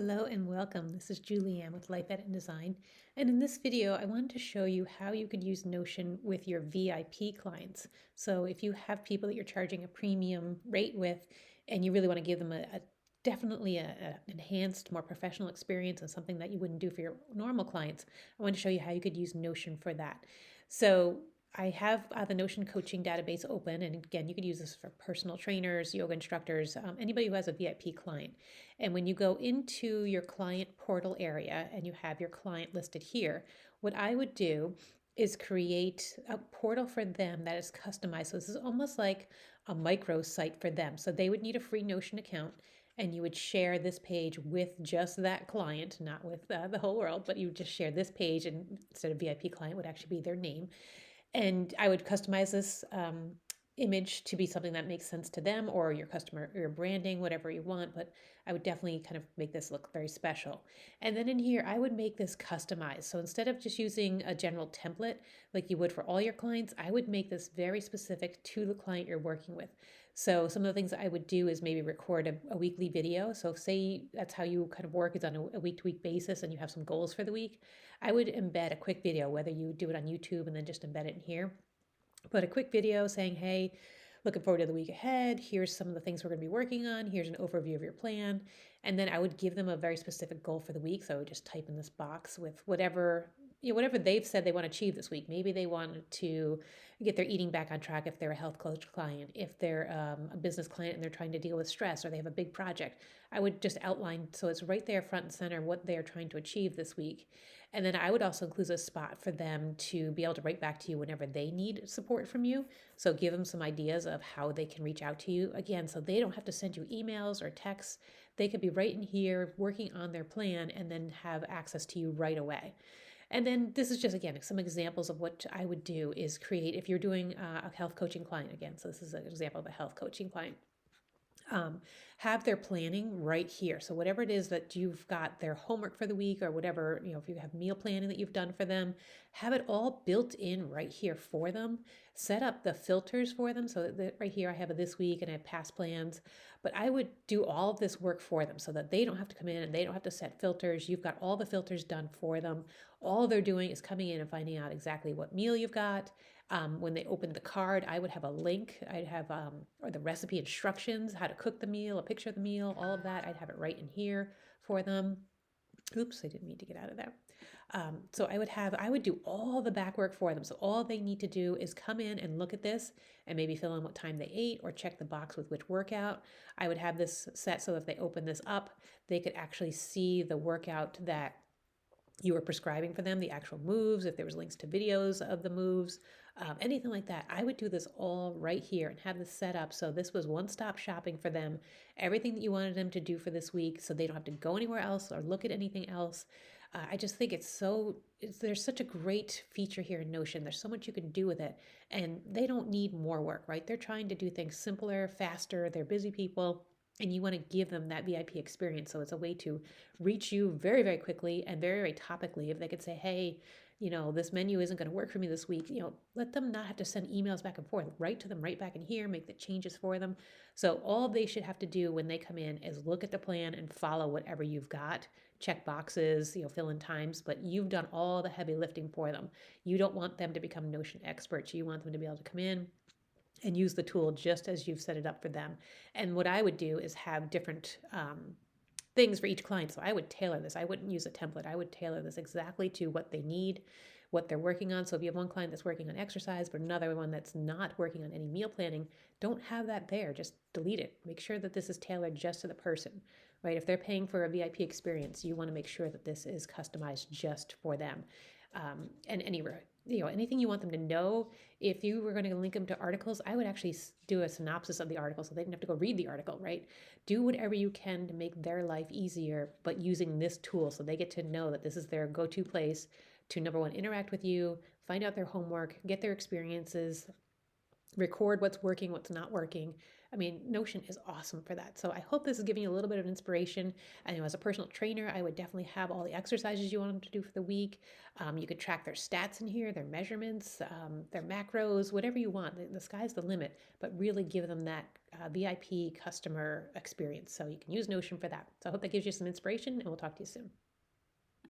Hello and welcome. This is Julianne with Life Edit and Design. And in this video, I wanted to show you how you could use Notion with your VIP clients. So if you have people that you're charging a premium rate with, and you really want to give them definitely a enhanced, more professional experience and something that you wouldn't do for your normal clients, I want to show you how you could use Notion for that. So I have the Notion coaching database open, and again, you could use this for personal trainers, yoga instructors, anybody who has a VIP client. And when you go into your client portal area and you have your client listed here, what I would do is create a portal for them that is customized. So this is almost like a micro site for them. So they would need a free Notion account, and you would share this page with just that client, not with the whole world, but you would just share this page, and instead of VIP client would actually be their name. And I would customize this image to be something that makes sense to them or your customer or your branding, whatever you want. But I would definitely kind of make this look very special. And then in here, I would make this customized. So instead of just using a general template like you would for all your clients, I would make this very specific to the client you're working with. So some of the things I would do is maybe record a weekly video. So say that's how you kind of work is on a week-to-week basis and you have some goals for the week. I would embed a quick video, whether you do it on YouTube and then just embed it in here. But a quick video saying, hey, looking forward to the week ahead. Here's some of the things we're going to be working on. Here's an overview of your plan. And then I would give them a very specific goal for the week. So I would just type in this box with whatever they've said they want to achieve this week. Maybe they want to get their eating back on track if they're a health coach client, if they're a business client and they're trying to deal with stress or they have a big project. I would just outline so it's right there front and center what they're trying to achieve this week. And then I would also include a spot for them to be able to write back to you whenever they need support from you. So give them some ideas of how they can reach out to you. Again, so they don't have to send you emails or texts. They could be right in here working on their plan and then have access to you right away. And then this is just, again, some examples of what I would do is create, if you're doing a health coaching client, again, so this is an example of a health coaching client. Have their planning right here. So whatever it is that you've got their homework for the week or whatever, if you have meal planning that you've done for them, have it all built in right here for them. Set up the filters for them. So that right here I have a this week and I have past plans, but I would do all of this work for them so that they don't have to come in and they don't have to set filters. You've got all the filters done for them. All they're doing is coming in and finding out exactly what meal you've got. When they opened the card, I would have a link. I'd have or the recipe instructions, how to cook the meal, a picture of the meal, all of that. I'd have it right in here for them. Oops, I didn't mean to get out of there. So I would do all the back work for them. So all they need to do is come in and look at this and maybe fill in what time they ate or check the box with which workout. I would have this set so if they open this up, they could actually see the workout that you were prescribing for them, the actual moves, if there was links to videos of the moves, anything like that. I would do this all right here and have this set up so this was one-stop shopping for them, everything that you wanted them to do for this week so they don't have to go anywhere else or look at anything else. I just think there's such a great feature here in Notion. There's so much you can do with it, and they don't need more work, right? They're trying to do things simpler, faster. They're busy people, and you want to give them that VIP experience. So it's a way to reach you very, very quickly and very, very topically. If they could say, hey, this menu isn't going to work for me this week, let them not have to send emails back and forth. Write to them right back in here, make the changes for them. So all they should have to do when they come in is look at the plan and follow whatever you've got. Check boxes, fill in times, but you've done all the heavy lifting for them. You don't want them to become Notion experts. You want them to be able to come in and use the tool just as you've set it up for them. And what I would do is have different things for each client. So I would tailor this. I wouldn't use a template. I would tailor this exactly to what they need, what they're working on. So if you have one client that's working on exercise, but another one that's not working on any meal planning, don't have that there. Just delete it. Make sure that this is tailored just to the person, right? If they're paying for a VIP experience, you want to make sure that this is customized just for them. And anything you want them to know. If you were going to link them to articles, I would actually do a synopsis of the article so they didn't have to go read the article, right? Do whatever you can to make their life easier, but using this tool so they get to know that this is their go-to place to, number one, interact with you, find out their homework, get their experiences, record what's working, what's not working. I mean, Notion is awesome for that. So I hope this is giving you a little bit of inspiration. And as a personal trainer, I would definitely have all the exercises you want them to do for the week. You could track their stats in here, their measurements, their macros, whatever you want. The sky's the limit, but really give them that VIP customer experience. So you can use Notion for that. So I hope that gives you some inspiration, and we'll talk to you soon.